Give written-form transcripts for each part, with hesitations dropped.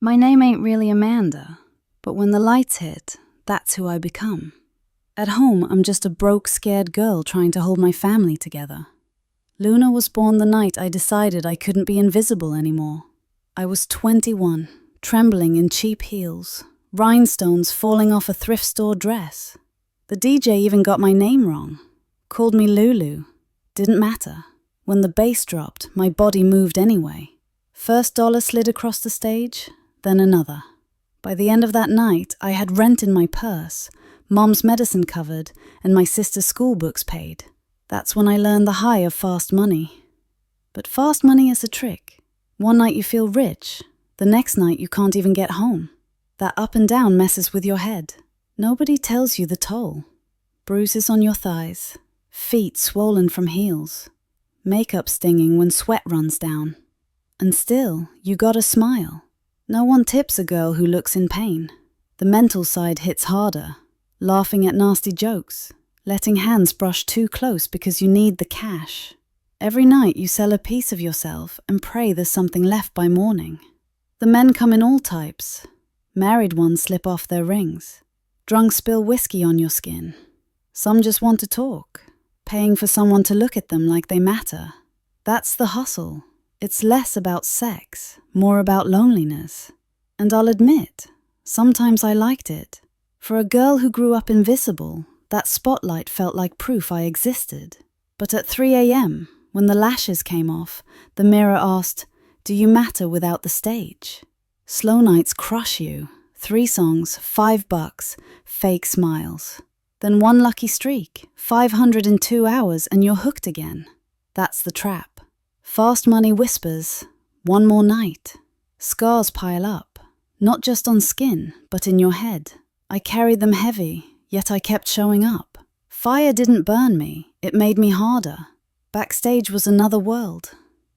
My name ain't really Amanda, but when the lights hit, that's who I become. At home, I'm just a broke, scared girl trying to hold my family together. Luna was born the night I decided I couldn't be invisible anymore. I was 21, trembling in cheap heels, rhinestones falling off a thrift store dress. The DJ even got my name wrong, called me Lulu. Didn't matter. When the bass dropped, my body moved anyway. First dollar slid across the stage, then another. By the end of that night, I had rent in my purse, Mom's medicine covered, and my sister's school books paid. That's when I learned the high of fast money. But fast money is a trick. One night you feel rich, the next night you can't even get home. That up and down messes with your head. Nobody tells you the toll. Bruises on your thighs, feet swollen from heels, makeup stinging when sweat runs down. And still, you gotta smile. No one tips a girl who looks in pain. The mental side hits harder, laughing at nasty jokes, letting hands brush too close because you need the cash. Every night you sell a piece of yourself and pray there's something left by morning. The men come in all types. Married ones slip off their rings. Drunk spill whiskey on your skin. Some just want to talk, paying for someone to look at them like they matter. That's the hustle. It's less about sex, more about loneliness. And I'll admit, sometimes I liked it. For a girl who grew up invisible, that spotlight felt like proof I existed. But at 3 a.m., when the lashes came off, the mirror asked, "Do you matter without the stage?" Slow nights crush you. 3 songs, $5, fake smiles. Then one lucky streak, 502 hours, and you're hooked again. That's the trap. Fast money whispers, one more night. Scars pile up, not just on skin, but in your head. I carried them heavy, yet I kept showing up. Fire didn't burn me, it made me harder. Backstage was another world.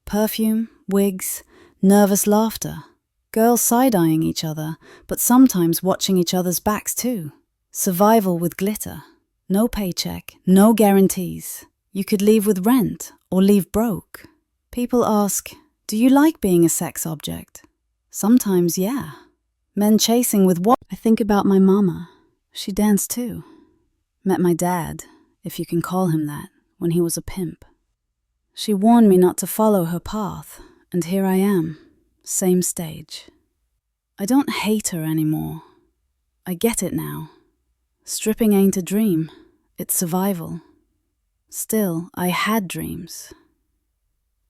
Perfume, wigs, nervous laughter. Girls side-eyeing each other, but sometimes watching each other's backs too. Survival with glitter. No paycheck, no guarantees. You could leave with rent or leave broke. People ask, do you like being a sex object? Sometimes, yeah. Men chasing with what? I think about my mama. She danced too. Met my dad, if you can call him that, when he was a pimp. She warned me not to follow her path, and here I am, same stage. I don't hate her anymore. I get it now. Stripping ain't a dream, it's survival. Still, I had dreams.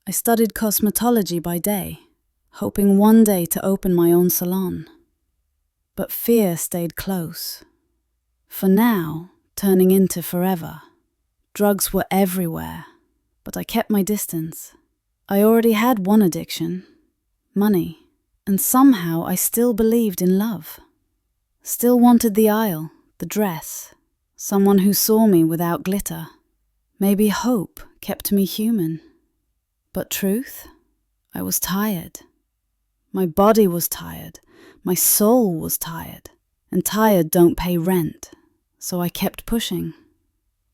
I studied cosmetology by day, hoping one day to open my own salon. But fear stayed close. For now, turning into forever. Drugs were everywhere, but I kept my distance. I already had one addiction, money, and somehow I still believed in love. Still wanted the aisle, the dress, someone who saw me without glitter. Maybe hope kept me human. But truth? I was tired. My body was tired. My soul was tired. And tired don't pay rent. So I kept pushing.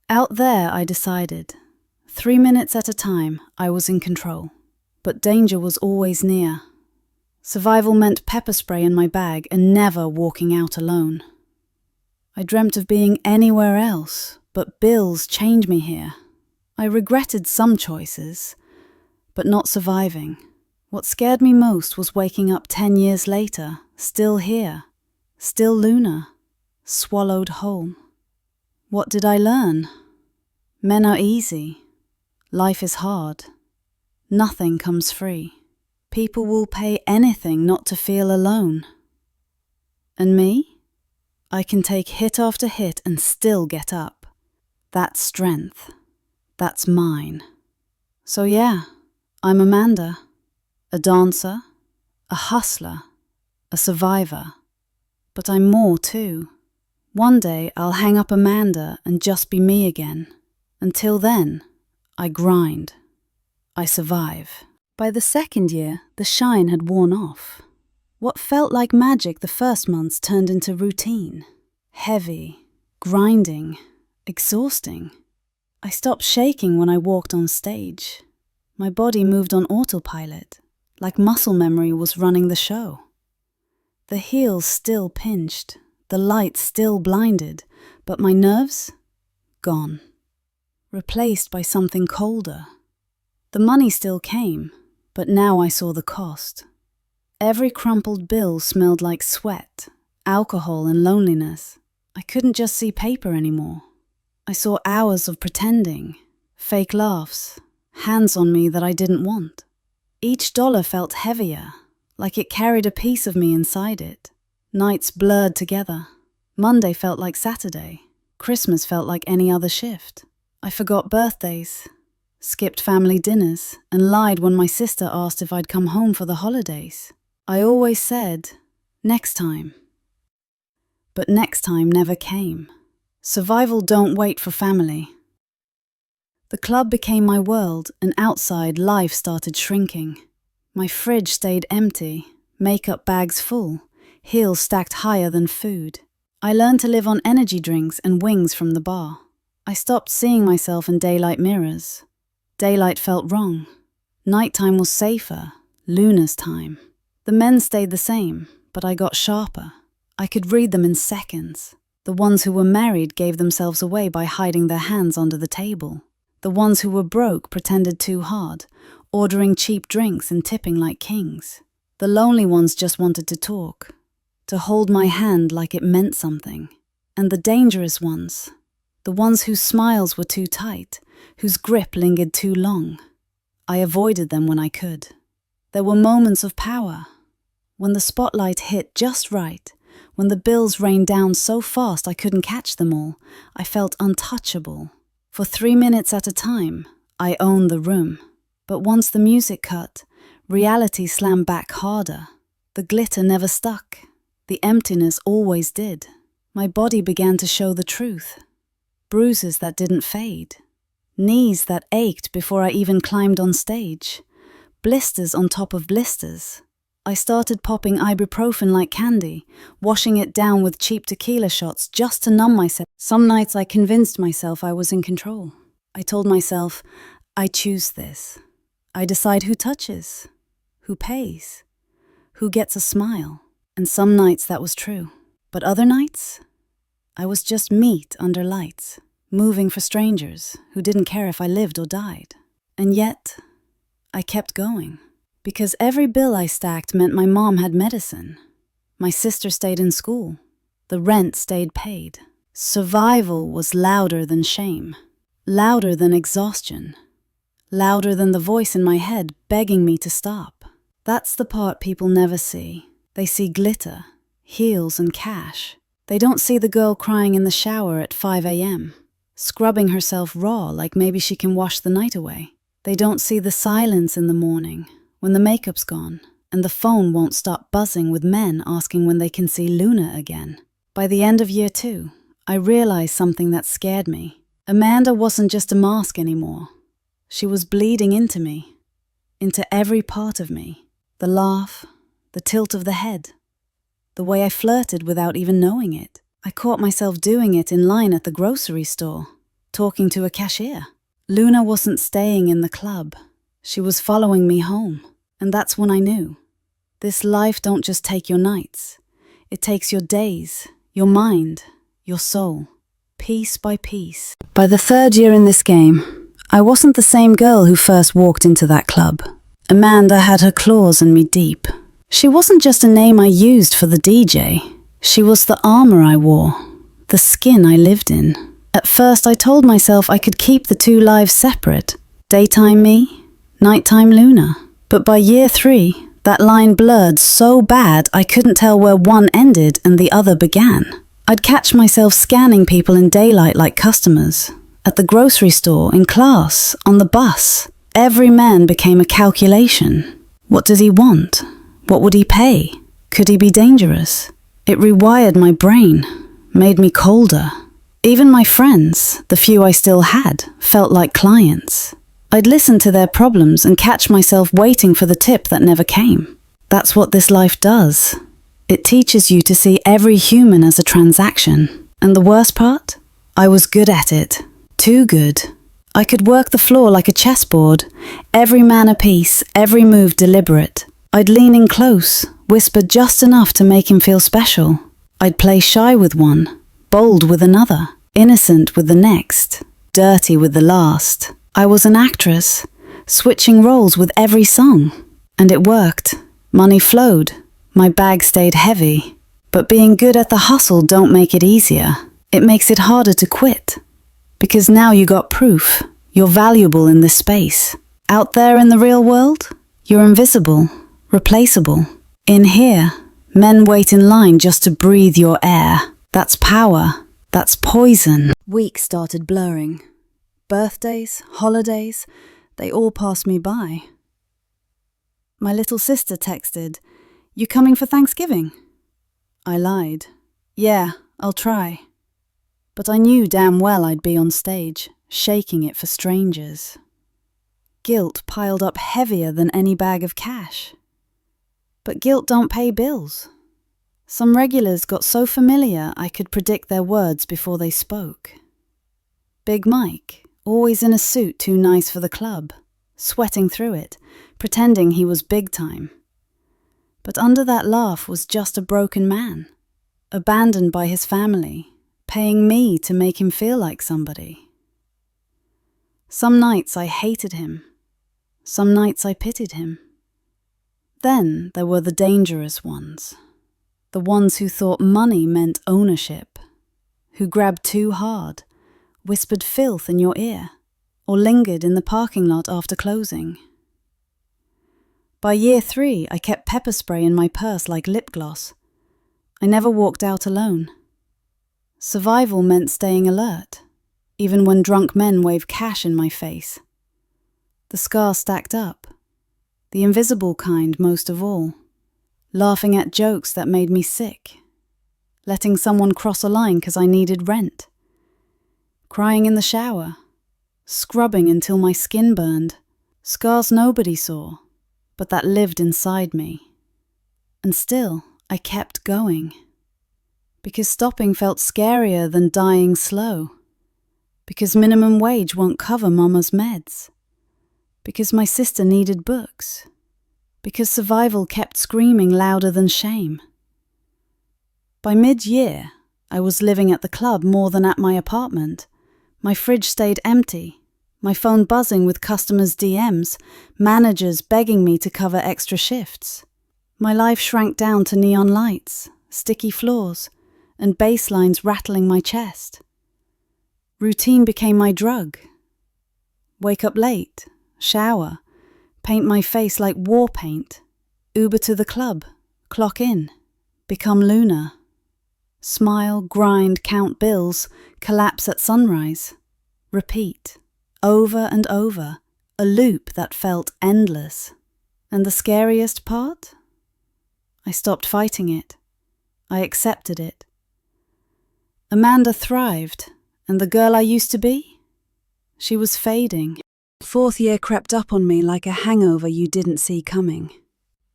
Out there, I decided. 3 minutes at a time, I was in control. But danger was always near. Survival meant pepper spray in my bag and never walking out alone. I dreamt of being anywhere else, but bills chained me here. I regretted some choices, but not surviving. What scared me most was waking up 10 years later, still here, still Luna, swallowed whole. What did I learn? Men are easy. Life is hard. Nothing comes free. People will pay anything not to feel alone. And me? I can take hit after hit and still get up. That's strength. That's mine. So yeah, I'm Amanda, a dancer, a hustler, a survivor. But I'm more too. One day I'll hang up Amanda and just be me again. Until then, I grind. I survive. By the second year, the shine had worn off. What felt like magic the first months turned into routine. Heavy, grinding, exhausting. I stopped shaking when I walked on stage. My body moved on autopilot, like muscle memory was running the show. The heels still pinched, the light still blinded, but my nerves? Gone. Replaced by something colder. The money still came, but now I saw the cost. Every crumpled bill smelled like sweat, alcohol and loneliness. I couldn't just see paper anymore. I saw hours of pretending, fake laughs, hands on me that I didn't want. Each dollar felt heavier, like it carried a piece of me inside it. Nights blurred together. Monday felt like Saturday. Christmas felt like any other shift. I forgot birthdays, skipped family dinners, and lied when my sister asked if I'd come home for the holidays. I always said, next time. But next time never came. Survival don't wait for family. The club became my world, and outside life started shrinking. My fridge stayed empty, makeup bags full, heels stacked higher than food. I learned to live on energy drinks and wings from the bar. I stopped seeing myself in daylight mirrors. Daylight felt wrong. Nighttime was safer, Luna's time. The men stayed the same, but I got sharper. I could read them in seconds. The ones who were married gave themselves away by hiding their hands under the table. The ones who were broke pretended too hard, ordering cheap drinks and tipping like kings. The lonely ones just wanted to talk, to hold my hand like it meant something. And the dangerous ones, the ones whose smiles were too tight, whose grip lingered too long, I avoided them when I could. There were moments of power, when the spotlight hit just right, when the bills rained down so fast I couldn't catch them all. I felt untouchable. For 3 minutes at a time, I owned the room. But once the music cut, reality slammed back harder. The glitter never stuck. The emptiness always did. My body began to show the truth. Bruises that didn't fade. Knees that ached before I even climbed on stage. Blisters on top of blisters. I started popping ibuprofen like candy, washing it down with cheap tequila shots just to numb myself. Some nights I convinced myself I was in control. I told myself, I choose this. I decide who touches, who pays, who gets a smile. And some nights that was true. But other nights, I was just meat under lights, moving for strangers who didn't care if I lived or died. And yet, I kept going. Because every bill I stacked meant my mom had medicine. My sister stayed in school. The rent stayed paid. Survival was louder than shame. Louder than exhaustion. Louder than the voice in my head begging me to stop. That's the part people never see. They see glitter, heels and cash. They don't see the girl crying in the shower at 5 a.m., scrubbing herself raw like maybe she can wash the night away. They don't see the silence in the morning, when the makeup's gone, and the phone won't stop buzzing with men asking when they can see Luna again. By the end of year 2, I realized something that scared me. Amanda wasn't just a mask anymore. She was bleeding into me, into every part of me. The laugh, the tilt of the head, the way I flirted without even knowing it. I caught myself doing it in line at the grocery store, talking to a cashier. Luna wasn't staying in the club. She was following me home. And that's when I knew. This life don't just take your nights. It takes your days, your mind, your soul, piece by piece. By the 3rd year in this game, I wasn't the same girl who first walked into that club. Amanda had her claws in me deep. She wasn't just a name I used for the DJ. She was the armor I wore, the skin I lived in. At first I told myself I could keep the two lives separate. Daytime me, nighttime Luna. But by year 3, that line blurred so bad I couldn't tell where one ended and the other began. I'd catch myself scanning people in daylight like customers. At the grocery store, in class, on the bus. Every man became a calculation. What does he want? What would he pay? Could he be dangerous? It rewired my brain, made me colder. Even my friends, the few I still had, felt like clients. I'd listen to their problems and catch myself waiting for the tip that never came. That's what this life does. It teaches you to see every human as a transaction. And the worst part? I was good at it. Too good. I could work the floor like a chessboard. Every man a piece, every move deliberate. I'd lean in close, whispered just enough to make him feel special. I'd play shy with one, bold with another, innocent with the next, dirty with the last. I was an actress, switching roles with every song. And it worked. Money flowed. My bag stayed heavy. But being good at the hustle don't make it easier. It makes it harder to quit. Because now you got proof. You're valuable in this space. Out there in the real world, you're invisible, replaceable. In here, men wait in line just to breathe your air. That's power. That's poison. Weeks started blurring. Birthdays, holidays, they all passed me by. My little sister texted, "You coming for Thanksgiving?" I lied. "Yeah, I'll try." But I knew damn well I'd be on stage, shaking it for strangers. Guilt piled up heavier than any bag of cash. But guilt don't pay bills. Some regulars got so familiar I could predict their words before they spoke. Big Mike, always in a suit too nice for the club, sweating through it, pretending he was big time. But under that laugh was just a broken man, abandoned by his family, paying me to make him feel like somebody. Some nights I hated him. Some nights I pitied him. Then there were the dangerous ones, the ones who thought money meant ownership, who grabbed too hard, whispered filth in your ear, or lingered in the parking lot after closing. By year 3, I kept pepper spray in my purse like lip gloss. I never walked out alone. Survival meant staying alert, even when drunk men waved cash in my face. The scars stacked up, the invisible kind most of all, laughing at jokes that made me sick, letting someone cross a line because I needed rent, crying in the shower, scrubbing until my skin burned, scars nobody saw, but that lived inside me. And still, I kept going. Because stopping felt scarier than dying slow. Because minimum wage won't cover Mama's meds. Because my sister needed books. Because survival kept screaming louder than shame. By mid-year, I was living at the club more than at my apartment. My fridge stayed empty, my phone buzzing with customers' DMs, managers begging me to cover extra shifts. My life shrank down to neon lights, sticky floors, and bass lines rattling my chest. Routine became my drug. Wake up late, shower, paint my face like war paint, Uber to the club, clock in, become Luna. Smile, grind, count bills, collapse at sunrise. Repeat, over and over, a loop that felt endless. And the scariest part? I stopped fighting it. I accepted it. Amanda thrived, and the girl I used to be? She was fading. 4th year crept up on me like a hangover you didn't see coming.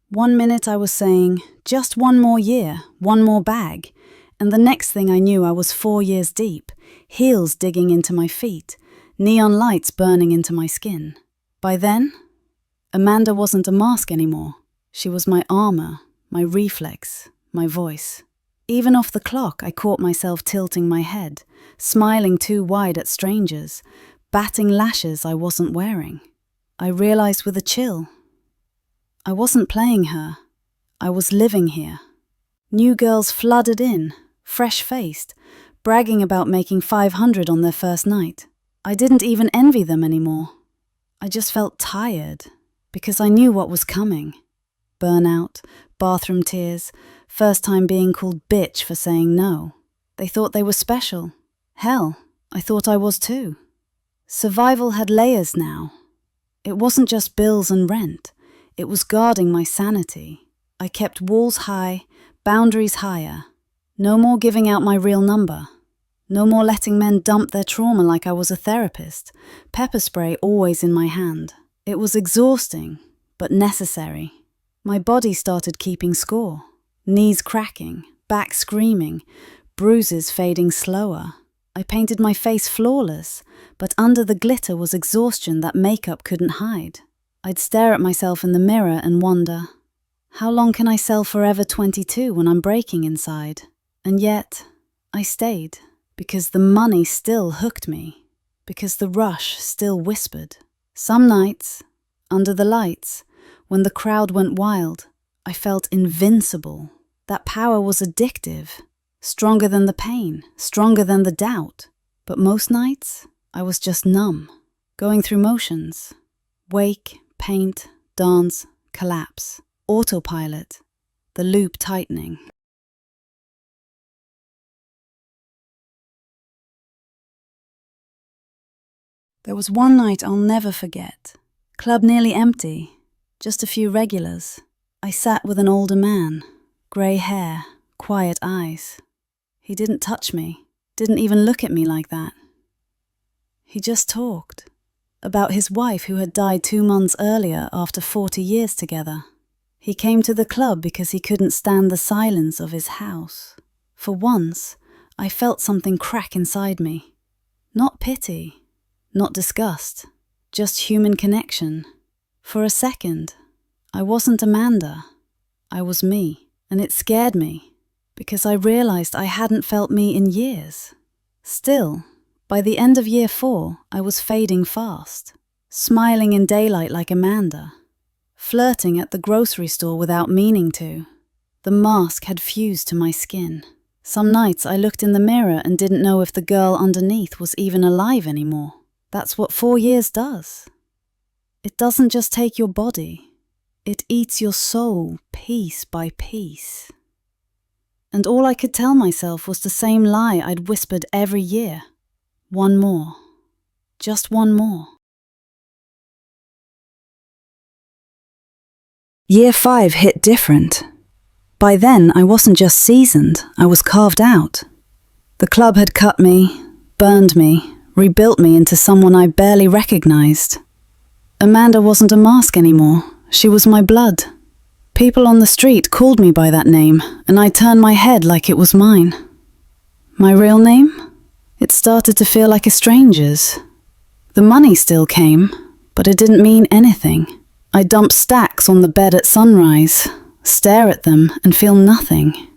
One minute I was saying, just one more year, one more bag, and the next thing I knew I was 4 years deep, heels digging into my feet, neon lights burning into my skin. By then, Amanda wasn't a mask anymore. She was my armor, my reflex, my voice. Even off the clock, I caught myself tilting my head, smiling too wide at strangers, batting lashes I wasn't wearing. I realized with a chill. I wasn't playing her. I was living here. New girls flooded in, fresh-faced, bragging about making 500 on their first night. I didn't even envy them anymore. I just felt tired, because I knew what was coming. Burnout, bathroom tears, first time being called bitch for saying no. They thought they were special. Hell, I thought I was too. Survival had layers now. It wasn't just bills and rent. It was guarding my sanity. I kept walls high, boundaries higher. No more giving out my real number. No more letting men dump their trauma like I was a therapist. Pepper spray always in my hand. It was exhausting, but necessary. My body started keeping score. Knees cracking, back screaming, bruises fading slower. I painted my face flawless, but under the glitter was exhaustion that makeup couldn't hide. I'd stare at myself in the mirror and wonder, How long can I sell Forever 22 when I'm breaking inside? And yet, I stayed, because the money still hooked me, because the rush still whispered. Some nights, under the lights, when the crowd went wild, I felt invincible. That power was addictive, stronger than the pain, stronger than the doubt. But most nights, I was just numb, going through motions. Wake, paint, dance, collapse. Autopilot, the loop tightening. There was one night I'll never forget. Club nearly empty, just a few regulars. I sat with an older man, grey hair, quiet eyes. He didn't touch me, didn't even look at me like that. He just talked about his wife who had died 2 months earlier after 40 years together. He came to the club because he couldn't stand the silence of his house. For once, I felt something crack inside me. Not pity, not disgust, just human connection. For a second, I wasn't Amanda. I was me, and it scared me, because I realized I hadn't felt me in years. Still, by the end of year 4, I was fading fast, smiling in daylight like Amanda, flirting at the grocery store without meaning to. The mask had fused to my skin. Some nights I looked in the mirror and didn't know if the girl underneath was even alive anymore. That's what 4 years does. It doesn't just take your body. It eats your soul piece by piece. And all I could tell myself was the same lie I'd whispered every year. One more. Just one more. Year 5 hit different. By then, I wasn't just seasoned, I was carved out. The club had cut me, burned me, rebuilt me into someone I barely recognized. Amanda wasn't a mask anymore, she was my blood. People on the street called me by that name, and I turned my head like it was mine. My real name? It started to feel like a stranger's. The money still came, but it didn't mean anything. I dump stacks on the bed at sunrise, stare at them and feel nothing.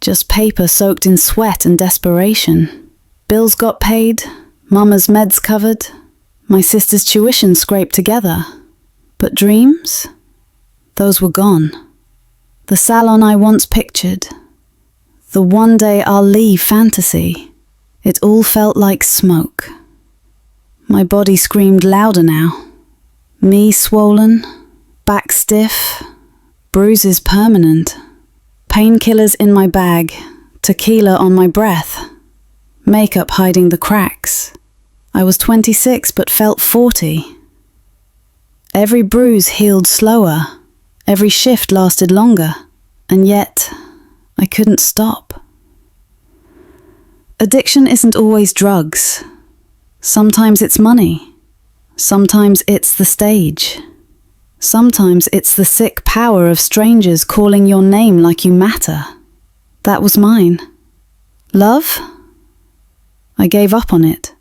Just paper soaked in sweat and desperation. Bills got paid, Mama's meds covered, my sister's tuition scraped together. But dreams? Those were gone. The salon I once pictured, the one day I'll leave fantasy, it all felt like smoke. My body screamed louder now. Me swollen, back stiff, bruises permanent, painkillers in my bag, tequila on my breath, makeup hiding the cracks. I was 26 but felt 40. Every bruise healed slower, every shift lasted longer, and yet I couldn't stop. Addiction isn't always drugs. Sometimes it's money. Sometimes it's the stage. Sometimes it's the sick power of strangers calling your name like you matter. That was mine. Love? I gave up on it.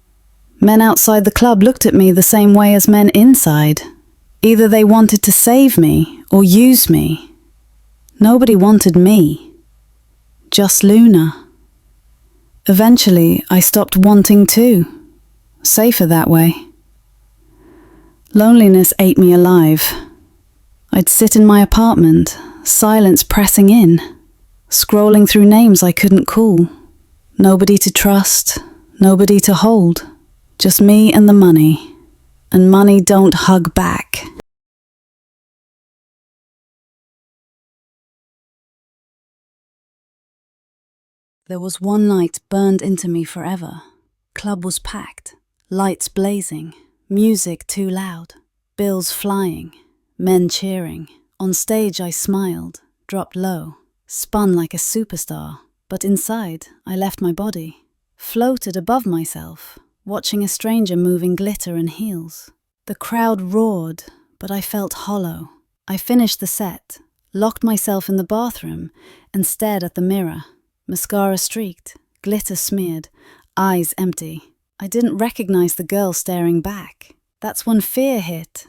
Men outside the club looked at me the same way as men inside. Either they wanted to save me or use me. Nobody wanted me. Just Luna. Eventually, I stopped wanting too. Safer that way. Loneliness ate me alive. I'd sit in my apartment, silence pressing in, scrolling through names I couldn't call. Nobody to trust, nobody to hold. Just me and the money. And money don't hug back. There was one night burned into me forever. Club was packed, lights blazing, music too loud, bills flying, men cheering. On stage I smiled, dropped low, spun like a superstar, but inside I left my body, floated above myself, watching a stranger moving glitter and heels. The crowd roared, but I felt hollow. I finished the set, locked myself in the bathroom, and stared at the mirror. Mascara streaked, glitter smeared, eyes empty. I didn't recognize the girl staring back. That's when fear hit.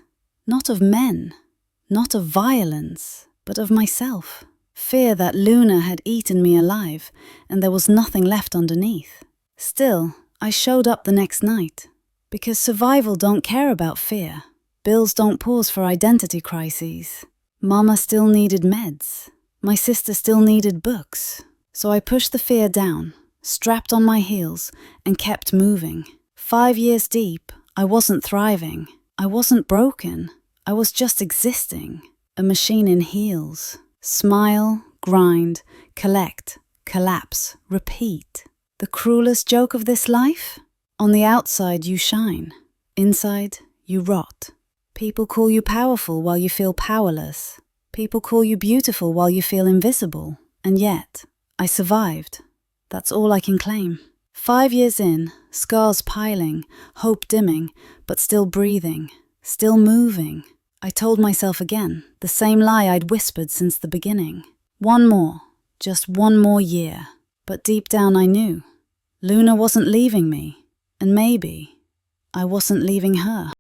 Not of men, not of violence, but of myself. Fear that Luna had eaten me alive and there was nothing left underneath. Still, I showed up the next night. Because survival don't care about fear. Bills don't pause for identity crises. Mama still needed meds. My sister still needed books. So I pushed the fear down, strapped on my heels, and kept moving. 5 years deep, I wasn't thriving. I wasn't broken. I was just existing. A machine in heels. Smile, grind, collect, collapse, repeat. The cruelest joke of this life? On the outside you shine. Inside you rot. People call you powerful while you feel powerless. People call you beautiful while you feel invisible. And yet, I survived. That's all I can claim. 5 years in, scars piling, hope dimming, but still breathing, still moving. I told myself again, the same lie I'd whispered since the beginning. One more, just one more year. But deep down I knew, Luna wasn't leaving me, and maybe I wasn't leaving her.